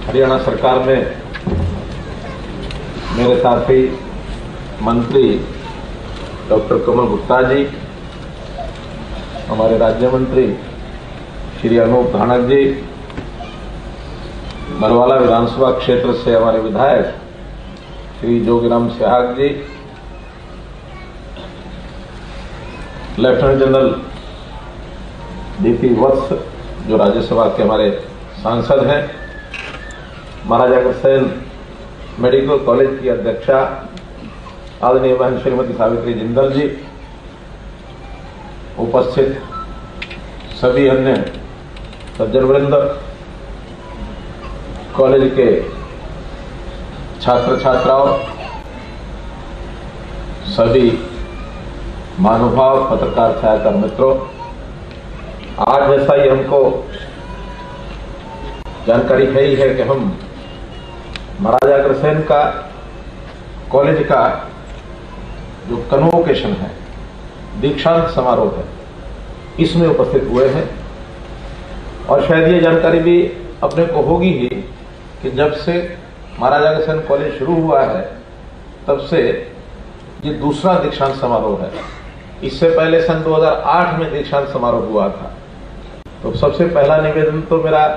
हरियाणा सरकार में मेरे साथी मंत्री डॉक्टर कमल गुप्ता जी, हमारे राज्य मंत्री श्री अनूप धानक जी, बरवाला विधानसभा क्षेत्र से हमारे विधायक श्री जोगीराम सिहाग जी, लेफ्टिनेंट जनरल डीपी वत्स जो राज्यसभा के हमारे सांसद हैं, महाराजा अग्रसेन मेडिकल कॉलेज की अध्यक्षा आदरणीय बहन श्रीमती सावित्री जिंदल जी, उपस्थित सभी अन्य सज्जन वृंद, कॉलेज के छात्र छात्राओं, सभी महानुभाव, पत्रकार छायाकार मित्रों, आज जैसा ही हमको जानकारी है ही है कि हम महाराजा अग्रसेन का कॉलेज का जो कन्वोकेशन है, दीक्षांत समारोह है, इसमें उपस्थित हुए हैं। और शायद ये जानकारी भी अपने को होगी ही कि जब से महाराजा अग्रसेन कॉलेज शुरू हुआ है तब से ये दूसरा दीक्षांत समारोह है। इससे पहले सन 2008 में दीक्षांत समारोह हुआ था। तो सबसे पहला निवेदन तो मेरा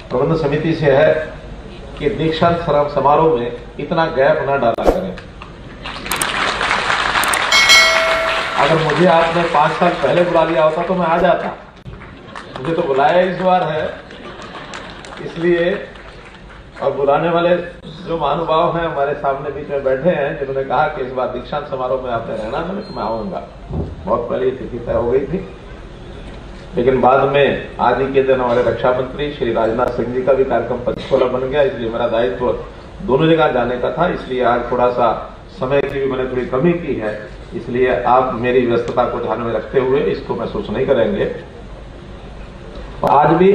प्रबंध समिति से है कि दीक्षांत समारोह में इतना गैप न डाला करें। अगर मुझे आपने 5 साल पहले बुला लिया होता तो मैं आ जाता, मुझे तो बुलाया इस बार है, इसलिए। और बुलाने वाले जो महानुभाव हैं हमारे सामने बीच में बैठे हैं, जिन्होंने कहा कि इस बार दीक्षांत समारोह में आपने रहना, मैं आऊंगा। बहुत पहले तिथि तय हो गई थी, लेकिन बाद में आज ही के दिन हमारे रक्षा मंत्री श्री राजनाथ सिंह जी का भी कार्यक्रम पंचकुला बन गया, इसलिए मेरा दायित्व दोनों जगह जाने का था। इसलिए आज थोड़ा सा समय की भी मैंने थोड़ी कमी की है, इसलिए आप मेरी व्यस्तता को ध्यान में रखते हुए इसको महसूस नहीं करेंगे। आज भी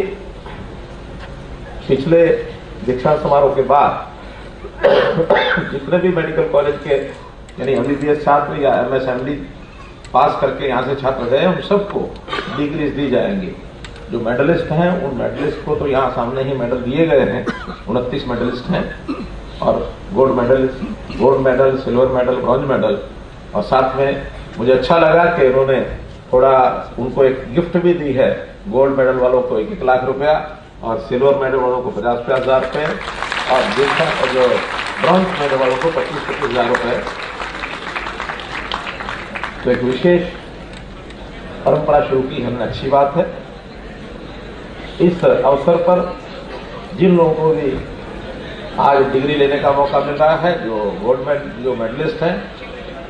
पिछले दीक्षांत समारोह के बाद जितने भी मेडिकल कॉलेज के यानी एमबीबीएस छात्र या एमएसएमडी पास करके यहाँ से छात्र गए, उन सबको डिग्रीज दी जाएंगी। जो मेडलिस्ट हैं उन मेडलिस्ट को तो यहाँ सामने ही मेडल दिए गए हैं, 29 मेडलिस्ट हैं, और gold medal, silver medal, bronze medal. और साथ में मुझे अच्छा लगा कि उन्होंने थोड़ा उनको एक गिफ्ट भी दी है। गोल्ड मेडल वालों को 1-1 लाख रुपया और सिल्वर मेडल वालों को 50-50 हजार रुपये और जो ब्रॉन्ज मेडल वालों को 25-25 हजार रुपये। तो एक विशेष परंपरा शुरू की हमने, अच्छी बात है। इस अवसर पर जिन लोगों को भी आज डिग्री लेने का मौका मिल रहा है, जो मेडलिस्ट हैं,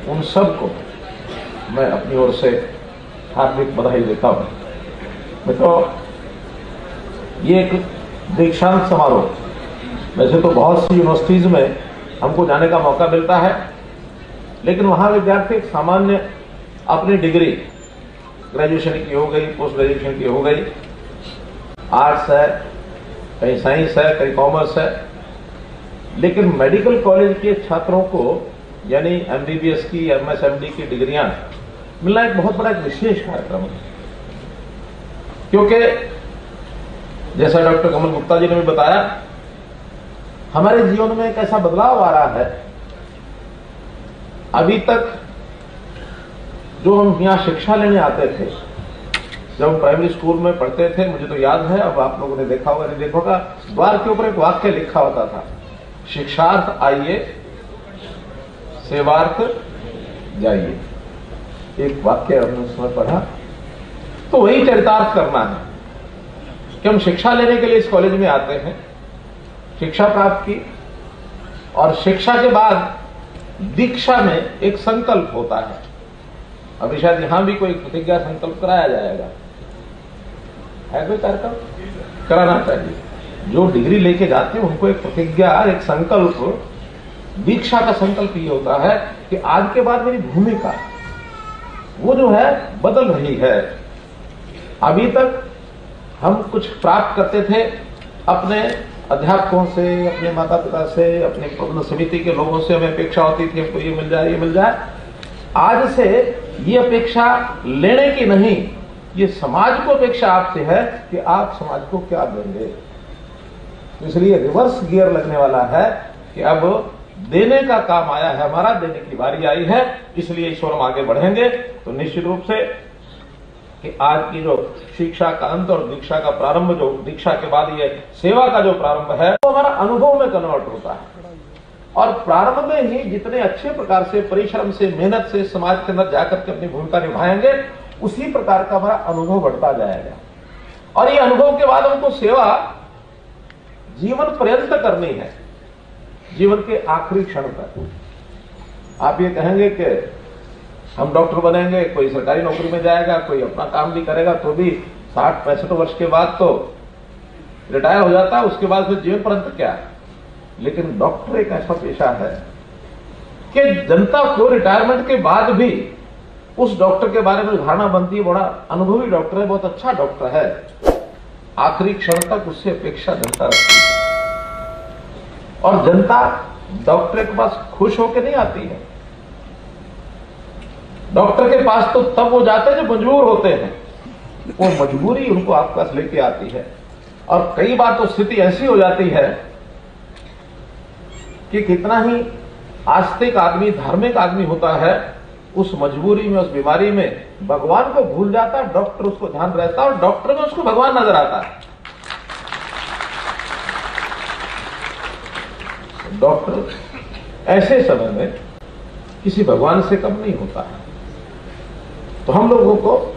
उन सबको मैं अपनी ओर से हार्दिक बधाई देता हूं। मित्रों, ये एक दीक्षांत समारोह, वैसे तो बहुत सी यूनिवर्सिटीज में हमको जाने का मौका मिलता है, लेकिन वहां विद्यार्थी एक सामान्य अपनी डिग्री ग्रेजुएशन की हो गई, पोस्ट ग्रेजुएशन की हो गई, आर्ट्स है, कहीं साइंस है, कहीं कॉमर्स है, लेकिन मेडिकल कॉलेज के छात्रों को यानी एमबीबीएस की, एमएसएमडी की डिग्रियां मिलना एक बहुत बड़ा विशेष कार्यक्रम है। क्योंकि जैसा डॉक्टर कमल गुप्ता जी ने भी बताया, हमारे जीवन में एक ऐसा बदलाव आ रहा है। अभी तक जो हम यहाँ शिक्षा लेने आते थे, जब हम प्राइमरी स्कूल में पढ़ते थे, मुझे तो याद है, अब आप लोगों ने देखा होगा नहीं देखा होगा, द्वार के ऊपर एक वाक्य लिखा होता था, शिक्षार्थ आइए, सेवार्थ जाइए। एक वाक्य हमने उस समय पढ़ा, तो वही चरितार्थ करना है कि हम शिक्षा लेने के लिए इस कॉलेज में आते हैं, शिक्षा प्राप्त की, और शिक्षा के बाद दीक्षा में एक संकल्प होता है। अभी शायद यहां भी कोई प्रतिज्ञा संकल्प कराया जाएगा, है कोई कार्यक्रम कराना चाहिए। जो डिग्री लेके जाते हैं उनको एक प्रतिज्ञा, एक संकल्प, दीक्षा का संकल्प ये होता है कि आज के बाद मेरी भूमिका वो जो है बदल रही है। अभी तक हम कुछ प्राप्त करते थे अपने अध्यापकों से, अपने माता पिता से, अपने प्रबंध समिति के लोगों से, हमें अपेक्षा होती थी हमको ये मिल जाए, ये मिल जाए। आज से ये अपेक्षा लेने की नहीं, ये समाज को अपेक्षा आपसे है कि आप समाज को क्या देंगे। तो इसलिए रिवर्स गियर लगने वाला है कि अब देने का काम आया है, हमारा देने की बारी आई है, इसलिए ईश्वर हम आगे बढ़ेंगे। तो निश्चित रूप से कि आज की जो शिक्षा का अंत और दीक्षा का प्रारंभ, जो दीक्षा के बाद ये सेवा का जो प्रारंभ है, वो हमारा अनुभव में कन्वर्ट होता है। और प्रारंभ में ही जितने अच्छे प्रकार से परिश्रम से, मेहनत से समाज के अंदर जाकर के अपनी भूमिका निभाएंगे, उसी प्रकार का हमारा अनुभव बढ़ता जाएगा। और ये अनुभव के बाद हमको सेवा जीवन पर्यंत करनी है, जीवन के आखिरी क्षण तक। आप ये कहेंगे कि हम डॉक्टर बनेंगे, कोई सरकारी नौकरी में जाएगा, कोई अपना काम भी करेगा, तो भी 60-65 वर्ष के बाद तो रिटायर हो जाता है, उसके बाद फिर जीवन पर्यंत क्या। लेकिन डॉक्टर एक ऐसा पेशा है कि जनता को रिटायरमेंट के बाद भी उस डॉक्टर के बारे में धारणा बनती है, बड़ा अनुभवी डॉक्टर है, बहुत अच्छा डॉक्टर है। आखिरी क्षण तक उससे अपेक्षा जनता रखती है। और जनता डॉक्टर के पास खुश होकर नहीं आती है, डॉक्टर के पास तो तब वो जाते हैं जब मजबूर होते हैं, वो मजबूरी उनको आपके पास लेके आती है। और कई बार तो स्थिति ऐसी हो जाती है कि कितना ही आस्तिक आदमी, धार्मिक आदमी होता है, उस मजबूरी में, उस बीमारी में भगवान को भूल जाता है, डॉक्टर उसको ध्यान रहता है और डॉक्टर में उसको भगवान नजर आता है। डॉक्टर ऐसे समय में किसी भगवान से कम नहीं होता है। तो हम लोगों को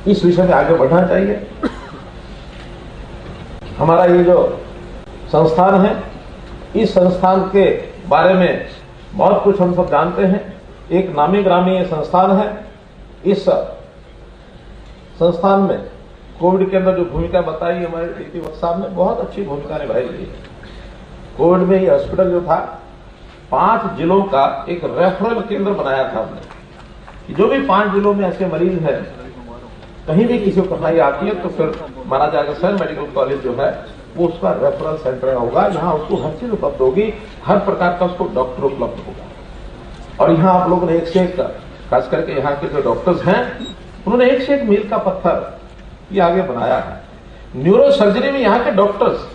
इस विषय में आगे बढ़ना चाहिए। हमारा ये जो संस्थान है, इस संस्थान के बारे में बहुत कुछ हम सब जानते हैं। एक नामी ग्रामी संस्थान है। इस संस्थान में कोविड के अंदर जो भूमिका बताई हमारे टीटी वक्त साहब ने, बहुत अच्छी भूमिका निभाई है। कोविड में ये हॉस्पिटल जो था, 5 जिलों का एक रेफरल केंद्र बनाया था हमने। जो भी 5 जिलों में ऐसे मरीज हैं, कहीं भी किसी को कठिनाई आती है, तो फिर महाराजा अग्रसेन मेडिकल कॉलेज जो है वो उसका रेफरल सेंटर होगा। यहाँ उसको हर चीज उपलब्ध होगी, हर प्रकार का उसको डॉक्टर उपलब्ध होगा। और यहाँ आप लोगों ने एक से एक, खास करके यहाँ के जो डॉक्टर्स हैं, उन्होंने एक से एक मील का पत्थर ये आगे बनाया है। न्यूरो सर्जरी में यहाँ के डॉक्टर्स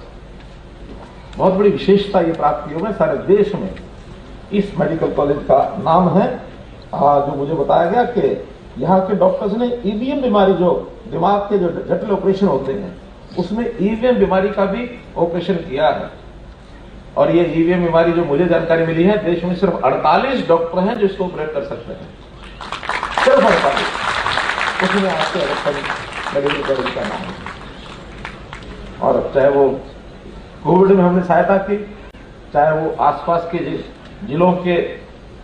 बहुत बड़ी विशेषता ये प्राप्त की है सारे देश में। इस मेडिकल कॉलेज का नाम है, जो मुझे बताया गया कि यहाँ के डॉक्टर्स ने ईवीएम बीमारी, जो दिमाग के जो जटिल ऑपरेशन होते हैं, उसमें ईवीएम बीमारी का भी ऑपरेशन किया है। और ये ईवीएम बीमारी जो मुझे जानकारी मिली है, देश में सिर्फ 48 डॉक्टर हैं जो इसको ऑपरेट कर सकते हैं, सिर्फ 48। उसमें आपके मेडिकल कॉलेज का नाम है। और चाहे वो कोविड में हमने सहायता की, चाहे वो आसपास के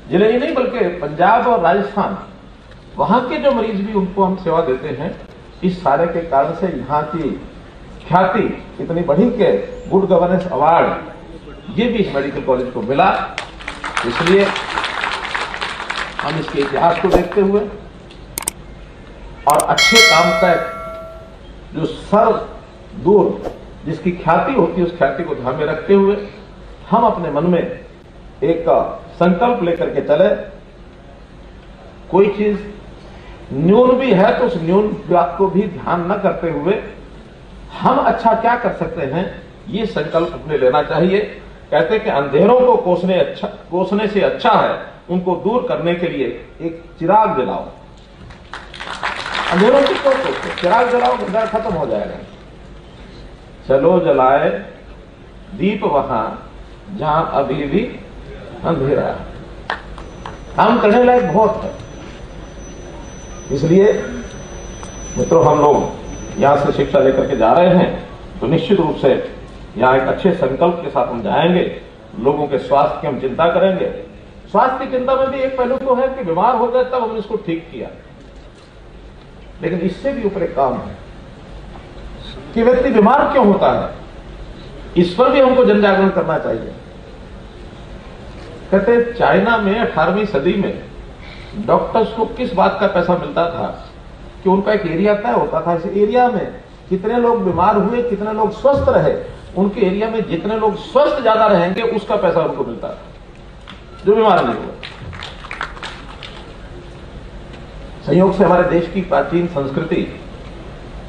जिले ही नहीं बल्कि पंजाब और राजस्थान, वहां के जो मरीज भी, उनको हम सेवा देते हैं। इस सारे के कारण से यहाँ की ख्याति इतनी बढ़ी कि गुड गवर्नेंस अवार्ड ये भी इस मेडिकल कॉलेज को मिला। इसलिए हम इसके इतिहास को देखते हुए और अच्छे काम का जो सर दूर जिसकी ख्याति होती है, उस ख्याति को ध्यान में रखते हुए हम अपने मन में एक संकल्प लेकर के चले। कोई चीज न्यून भी है तो उस न्यून बात को भी ध्यान न करते हुए हम अच्छा क्या कर सकते हैं, ये संकल्प अपने लेना चाहिए। कहते हैं कि अंधेरों को कोसने से अच्छा है उनको दूर करने के लिए एक चिराग जलाओ। अंधेरों को क्यों कोसो, चिराग जलाओ, अंधेरा खत्म हो जाएगा। चलो जलाए दीप वहां जहां अभी भी अंधेरा है। काम करने लायक बहुत है। इसलिए मित्रों, हम लोग यहां से शिक्षा लेकर के जा रहे हैं, तो निश्चित रूप से यहां एक अच्छे संकल्प के साथ हम जाएंगे। लोगों के स्वास्थ्य की हम चिंता करेंगे। स्वास्थ्य की चिंता में भी एक पहलू तो है कि बीमार हो गए तब हमने इसको ठीक किया, लेकिन इससे भी ऊपर एक काम है कि व्यक्ति बीमार क्यों होता है, इस पर भी हमको जन जागरण करना चाहिए। कहते चाइना में 18वीं सदी में डॉक्टर्स को किस बात का पैसा मिलता था कि उनका एक एरिया तय होता था। इस एरिया में कितने लोग बीमार हुए, कितने लोग स्वस्थ रहे, उनके एरिया में जितने लोग स्वस्थ ज्यादा रहेंगे उसका पैसा उनको मिलता था, जो बीमार नहीं हुए। संयोग से हमारे देश की प्राचीन संस्कृति,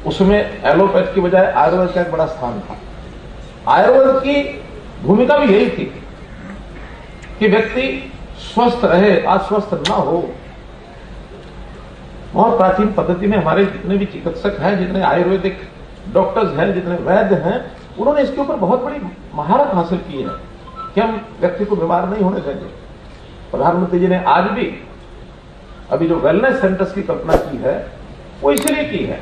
उसमें एलोपैथ की बजाय आयुर्वेद का एक बड़ा स्थान था। आयुर्वेद की भूमिका भी यही थी कि व्यक्ति स्वस्थ रहे, अस्वस्थ न हो। बहुत प्राचीन पद्धति में हमारे जितने भी चिकित्सक हैं, जितने आयुर्वेदिक डॉक्टर्स हैं, जितने वैद्य हैं, उन्होंने इसके ऊपर बहुत बड़ी महारत हासिल की है कि हम व्यक्ति को बीमार नहीं होने देंगे। प्रधानमंत्री जी ने आज भी अभी जो वेलनेस सेंटर्स की कल्पना की है वो इसलिए की है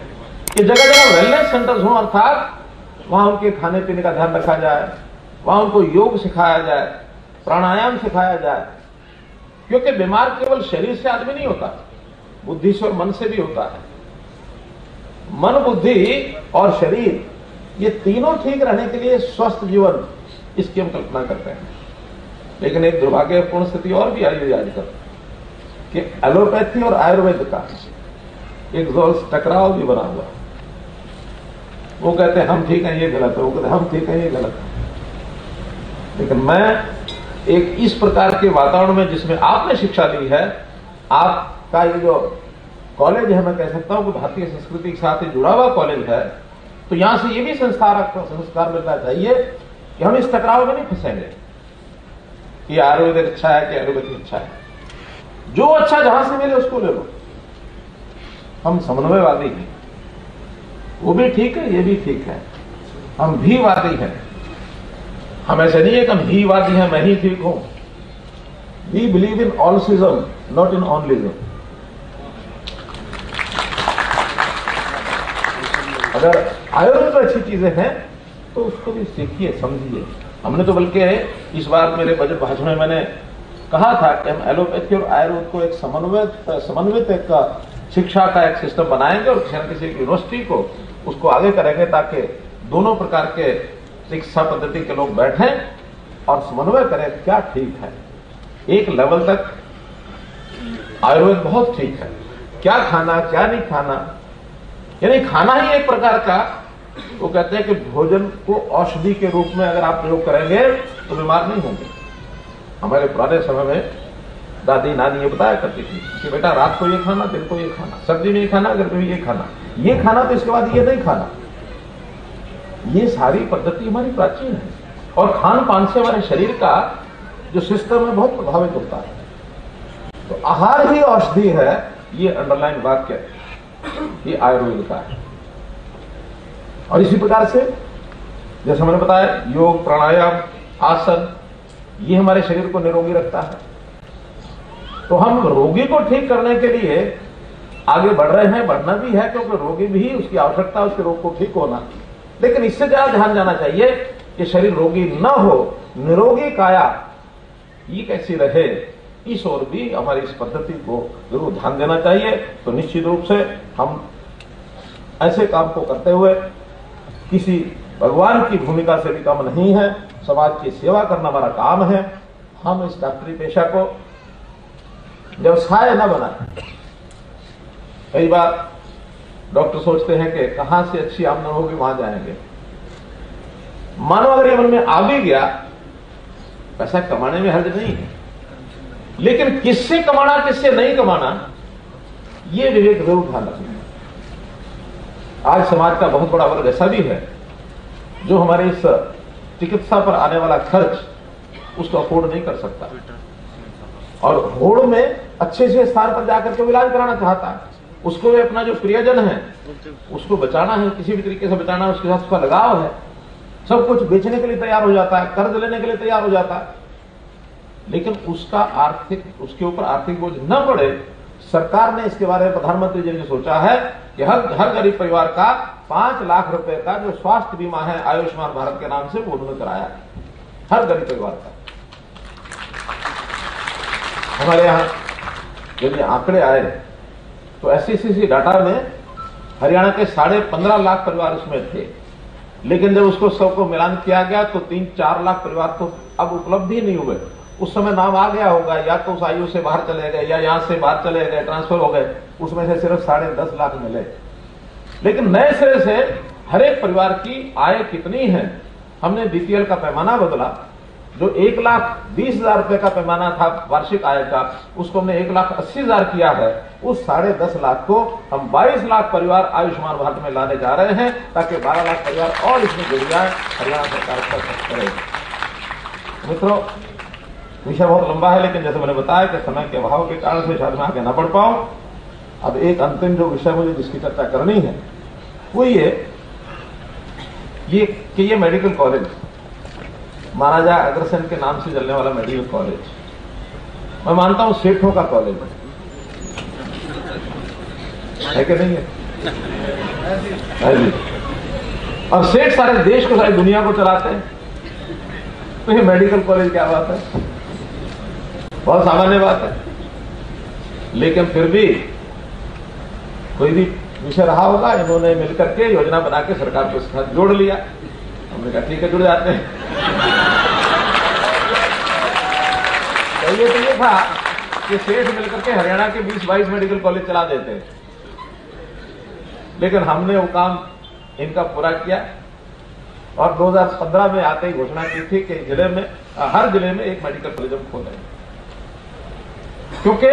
कि जगह जगह वेलनेस सेंटर्स हों, अर्थात वहां उनके खाने पीने का ध्यान रखा जाए, वहां उनको योग सिखाया जाए, प्राणायाम सिखाया जाए। क्योंकि बीमार केवल शरीर से आदमी नहीं होता, बुद्धि से और मन से भी होता है। मन, बुद्धि और शरीर, ये तीनों ठीक रहने के लिए स्वस्थ जीवन, इसकी हम कल्पना करते हैं। लेकिन एक दुर्भाग्यपूर्ण स्थिति और भी आई है आजकल कि एलोपैथी और आयुर्वेद का एक जोर टकराव भी बना हुआ। वो कहते हैं हम ठीक हैं, ये गलत है, वो कहते हैं हम ठीक हैं, ये गलत है। लेकिन मैं एक इस प्रकार के वातावरण में जिसमें आपने शिक्षा ली है, आपका ये जो कॉलेज है, मैं कह सकता हूं कि भारतीय संस्कृति के साथ जुड़ा हुआ कॉलेज है, तो यहां से ये भी संस्कार मिलना चाहिए कि हम इस टकराव में नहीं फंसेंगे कि आयुर्वेद अच्छा है कि एलोपैथी अच्छा है। जो अच्छा जहां से मिले उसको ले लो। हम समन्वयवादी हैं, वो भी ठीक है, ये भी ठीक है, हम भी वादी हैं। हम ऐसे नहीं है कि हम ही वादी हैं, मैं ही ठीक हूं। We believe in allism, not in onlyism. अगर आयुर्वेद में अच्छी चीजें हैं तो उसको भी सीखिए, समझिए। हमने तो बल्कि इस बार मेरे बजट भाषण में मैंने कहा था कि हम एलोपैथी और आयुर्वेद को एक समन्वित एक शिक्षा का एक सिस्टम बनाएंगे और किसी न किसी यूनिवर्सिटी को उसको आगे करेंगे ताकि दोनों प्रकार के चिकित्सा पद्धति के लोग बैठें और समन्वय करें क्या ठीक है। एक लेवल तक आयुर्वेद बहुत ठीक है, क्या खाना क्या नहीं खाना, यानी खाना ही एक प्रकार का, वो कहते हैं कि भोजन को औषधि के रूप में अगर आप प्रयोग करेंगे तो बीमार नहीं होंगे। हमारे पुराने समय में दादी नानी ये बताया करती थी कि बेटा रात को ये खाना, दिन को ये खाना, सर्दी में ये खाना, गर्मी में ये खाना, ये खाना तो इसके बाद ये नहीं खाना। ये सारी पद्धति हमारी प्राचीन है और खान पान से हमारे शरीर का जो सिस्टम है बहुत प्रभावित होता है। तो आहार ही औषधि है, ये अंडरलाइन वाक्य ये आयुर्वेद का है। और इसी प्रकार से जैसे मैंने बताया, योग, प्राणायाम, आसन, ये हमारे शरीर को निरोगी रखता है। तो हम रोगी को ठीक करने के लिए आगे बढ़ रहे हैं, बढ़ना भी है, क्योंकि रोगी भी उसकी आवश्यकता है उसके रोग को ठीक होना। लेकिन इससे ज्यादा ध्यान जाना चाहिए कि शरीर रोगी न हो, निरोगी काया ये कैसी रहे, इस ओर भी हमारी इस पद्धति को जरूर ध्यान देना चाहिए। तो निश्चित रूप से हम ऐसे काम को करते हुए किसी भगवान की भूमिका से भी कम नहीं है, समाज की सेवा करना हमारा काम है। हम इस डॉक्टरी पेशा को व्यवसाय न बनाएं। कई बार डॉक्टर सोचते हैं कि कहां से अच्छी आमदनी होगी वहां जाएंगे। मानो अगर ये मन में आ भी गया, पैसा कमाने में हर्ज नहीं है, लेकिन किससे कमाना किससे नहीं कमाना, ये विवेक जरूर ध्यान रखना है। आज समाज का बहुत बड़ा वर्ग ऐसा भी है जो हमारे इस चिकित्सा पर आने वाला खर्च उसको अफोर्ड नहीं कर सकता और होड़ में अच्छे से स्थान पर जाकर के इलाज कराना चाहता है। उसको भी अपना जो प्रियजन है उसको बचाना है, किसी भी तरीके से बचाना है, उसके साथ उसका लगाव है, सब कुछ बेचने के लिए तैयार हो जाता है, कर्ज लेने के लिए तैयार हो जाता है। लेकिन उसके ऊपर आर्थिक बोझ न पड़े, सरकार ने इसके बारे में, प्रधानमंत्री जी ने सोचा है कि हर गरीब परिवार का 5 लाख रुपए का जो स्वास्थ्य बीमा है आयुष्मान भारत के नाम से वो उन्होंने कराया है, हर गरीब परिवार का। हमारे यहाँ जब ये आंकड़े आए तो एससीसी डाटा में हरियाणा के 15.5 लाख परिवार उसमें थे, लेकिन जब उसको सबको मिलान किया गया तो 3-4 लाख परिवार तो अब उपलब्ध ही नहीं हुए। उस समय नाम आ गया होगा, या तो उस आयु से बाहर चले गए या यहां से बाहर चले गए, ट्रांसफर हो गए, उसमें से सिर्फ 10.5 लाख मिले। लेकिन नए सिरे से हर एक परिवार की आय कितनी है, हमने बीपीएल का पैमाना बदला जो 1,20,000 रुपए का पैमाना था वार्षिक आय का, उसको हमने 1,80,000 किया है। उस 10.5 लाख को हम 22 लाख परिवार आयुष्मान भारत में लाने जा रहे हैं, ताकि 12 लाख परिवार और इसमें जुड़ जाए, हरियाणा सरकार इसका खर्च करेगी। मित्रों, विषय बहुत लंबा है, लेकिन जैसे मैंने बताया कि समय के अभाव के कारण से शायद मैं आगे न बढ़ पाऊं। अब एक अंतिम जो विषय मुझे जिसकी चर्चा करनी है वो ये मेडिकल कॉलेज, महाराजा अग्रसेन के नाम से चलने वाला मेडिकल कॉलेज, मैं मानता हूं सेठों का कॉलेज है कि नहीं है जी? और सेठ सारे देश को, सारी दुनिया को चलाते हैं, तो ये मेडिकल कॉलेज क्या बात है, बहुत सामान्य बात है। लेकिन फिर भी कोई भी विषय रहा होगा, इन्होंने मिलकर के योजना बना के सरकार को इसके साथ जोड़ लिया। हमने कहा ठीक है, जुड़ जाते हैं। तो ये था कि सेठ मिलकर के हरियाणा के 20-22 मेडिकल कॉलेज चला देते हैं, लेकिन हमने वो काम इनका पूरा किया और 2015 में आते ही घोषणा की थी कि जिले में, हर जिले में एक मेडिकल कॉलेज हम खोलेंगे, क्योंकि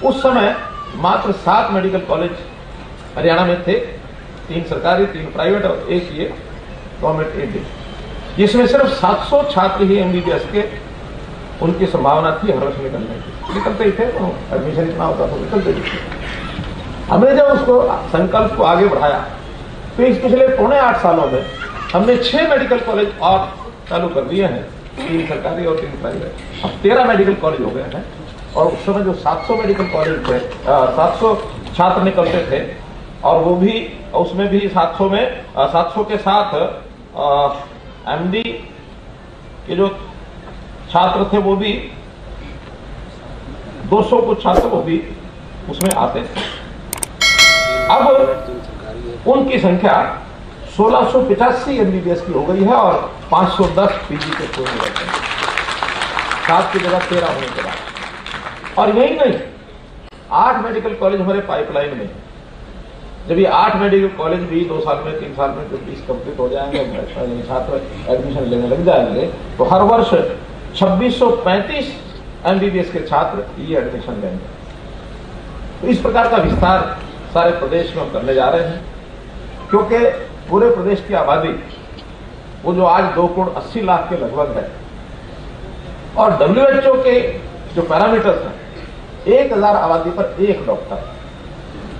उस समय मात्र 7 मेडिकल कॉलेज हरियाणा में थे, 3 सरकारी, 3 प्राइवेट और एक ये गवर्नमेंट एडेड, जिसमें सिर्फ 700 छात्र ही एमबीबीएस के उनकी संभावना थी हर वर्ष निकलने की। निकलते ही थे, तो एडमिशन इतना होता तो निकलते ही थे। हमने जब उसको संकल्प को आगे बढ़ाया तो इस पिछले 8.25 सालों में हमने 6 मेडिकल कॉलेज और चालू कर दिए हैं, 3 सरकारी और 3 प्राइवेट। अब 13 मेडिकल कॉलेज हो गए हैं। और उस समय जो 700 मेडिकल कॉलेज थे, 700 छात्र निकलते थे, और वो भी, उसमें भी 700 के साथ एमडी के जो छात्र थे वो भी 200 कुछ छात्र वो भी उसमें आते थे। अब उनकी संख्या 1685 एमबीबीएस की हो गई है और 510 पीजी के कोर्स रहते हैं, 7 की जगह 13 होने के बाद। और यही नहीं, 8 मेडिकल कॉलेज हमारे पाइपलाइन में। जब ये 8 मेडिकल कॉलेज भी 2 साल में, 3 साल में जब 20 कंप्लीट हो जाएंगे, छात्र एडमिशन लेने लग जाएंगे, तो हर वर्ष 2635 एमबीबीएस के छात्र ये एडमिशन लेंगे। तो इस प्रकार का विस्तार सारे प्रदेश में हम करने जा रहे हैं, क्योंकि पूरे प्रदेश की आबादी वो जो आज 2,80,00,000 के लगभग है, और WHO के जो पैरामीटर्स हैं, 1000 आबादी पर 1 डॉक्टर,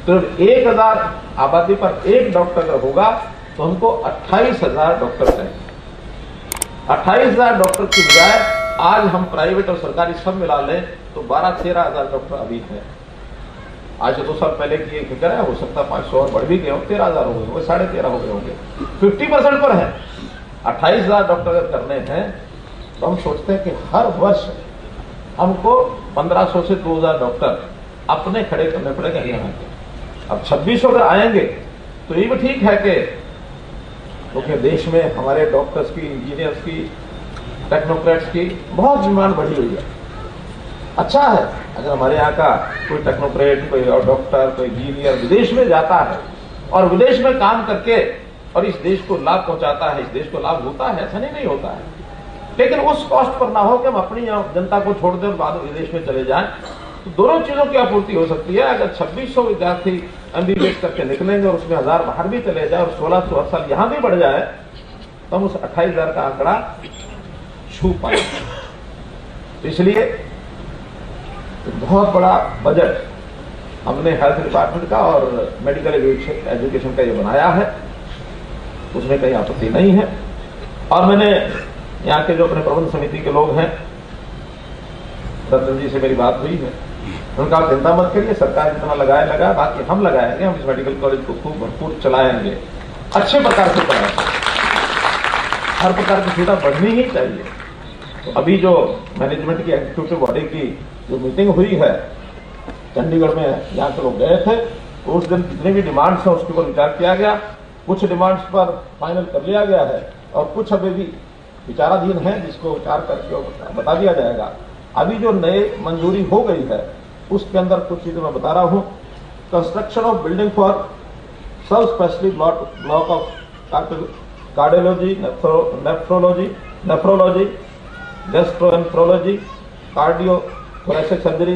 तो 1000 आबादी पर 1 डॉक्टर अगर होगा तो हमको 28,000 डॉक्टर चाहिए। 28,000 डॉक्टर की बजाय आज हम प्राइवेट और सरकारी सब मिला लें तो 12-13,000 डॉक्टर अभी हैं। आज से 2 साल पहले की एक फिगर है, हो सकता है 500 और बढ़ भी गए हो, 13,000 हो गए होंगे, 13.5 हो गए होंगे, 50% पर है। 28,000 डॉक्टर अगर करने हैं तो हम सोचते हैं कि हर वर्ष हमको 1500 से 2,000 डॉक्टर अपने खड़े करने पड़ेंगे हरियाणा के। अब 2600 अगर आएंगे तो ये भी ठीक है कि क्योंकि देश में हमारे डॉक्टर्स की, इंजीनियर्स की, टेक्नोक्रेट्स की बहुत डिमांड बढ़ी हुई है। अच्छा है अगर हमारे यहाँ का कोई टेक्नोक्रेट, कोई और डॉक्टर, कोई इंजीनियर विदेश में जाता है और विदेश में काम करके और इस देश को लाभ पहुंचाता है, इस देश को लाभ होता है, ऐसा नहीं होता है, लेकिन उस कॉस्ट पर ना हो कि हम अपनी जनता को छोड़ दें और बाद में विदेश में चले जाएं। तो दोनों चीजों की आपूर्ति हो सकती है। अगर 2600 विद्यार्थी एमबीबीएस करके निकलेंगे और उसमें 1000 बाहर भी चले जाए और 1600 हर साल यहां भी बढ़ जाए तो हम उस 28,000 का आंकड़ा छू पाएंगे। तो इसलिए बहुत बड़ा बजट हमने हेल्थ डिपार्टमेंट का और मेडिकल एजुकेशन का ये बनाया है, उसमें कहीं आपत्ति नहीं है। और मैंने यहाँ के जो अपने प्रबंध समिति के लोग हैं, रतन जी से मेरी बात हुई है, उनका आप चिंता मत करिए, सरकार जितना लगाया, बाकी हम लगाएंगे, हम इस मेडिकल कॉलेज को खूब भरपूर चलाएंगे, अच्छे प्रकार से चलाएंगे, हर प्रकार की सुविधा बढ़नी ही चाहिए। तो अभी जो मैनेजमेंट की एग्जीक्यूटिव बॉडी की जो मीटिंग हुई है चंडीगढ़ में, यहाँ के लोग गए थे, तो उस दिन जितनी भी डिमांड्स हैं उसके ऊपर विचार किया गया। कुछ डिमांड्स पर फाइनल कर लिया गया है और कुछ अभी भी विचाराधीन है, जिसको विचार करके बता दिया जाएगा। अभी जो नए मंजूरी हो गई है उसके अंदर कुछ चीजें मैं बता रहा हूं। Construction of building for sub specialist block of cardiology, nephrology, gastroenterology, cardio thoracic surgery,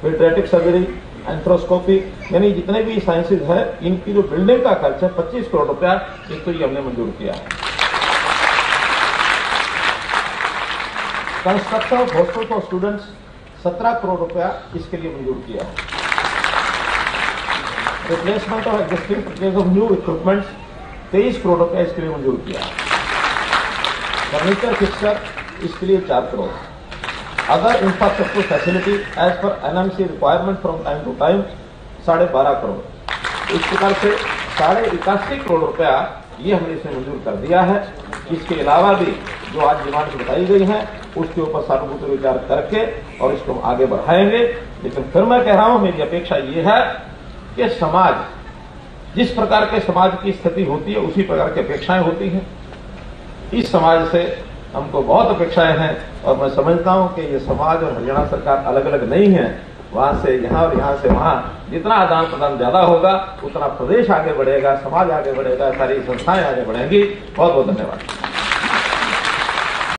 paediatric surgery, arthroscopy, यानी जितने भी साइंसेज है इनकी जो बिल्डिंग का खर्च है 25 करोड़ रुपया, इसको ये हमने मंजूर किया है। Construction of hostel for students 17 crore रुपया इसके लिए मंजूर किया है। Replacement of existing purchase of new equipments 23 crore रुपया इसके लिए मंजूर किया है। फर्नीचर फिक्सचर इसके लिए 4 crore. Other infrastructure facility as per NMC requirement from time to time 12.5 crore. इस प्रकार से 81 करोड़ रुपया ये हमने इसे मंजूर कर दिया है। इसके अलावा भी जो आज डिमांड बताई गई है उसके ऊपर सानुभूति विचार करके और इसको हम आगे बढ़ाएंगे। लेकिन फिर मैं कह रहा हूं, मेरी अपेक्षा ये है कि समाज जिस प्रकार के समाज की स्थिति होती है उसी प्रकार की अपेक्षाएं होती हैं। इस समाज से हमको बहुत अपेक्षाएं हैं और मैं समझता हूं कि ये समाज और हरियाणा सरकार अलग अलग नहीं है। वहां से यहां और यहां से वहां जितना आदान प्रदान ज्यादा होगा उतना प्रदेश आगे बढ़ेगा, समाज आगे बढ़ेगा, सारी संस्थाएं आगे बढ़ेंगी। बहुत बहुत धन्यवाद।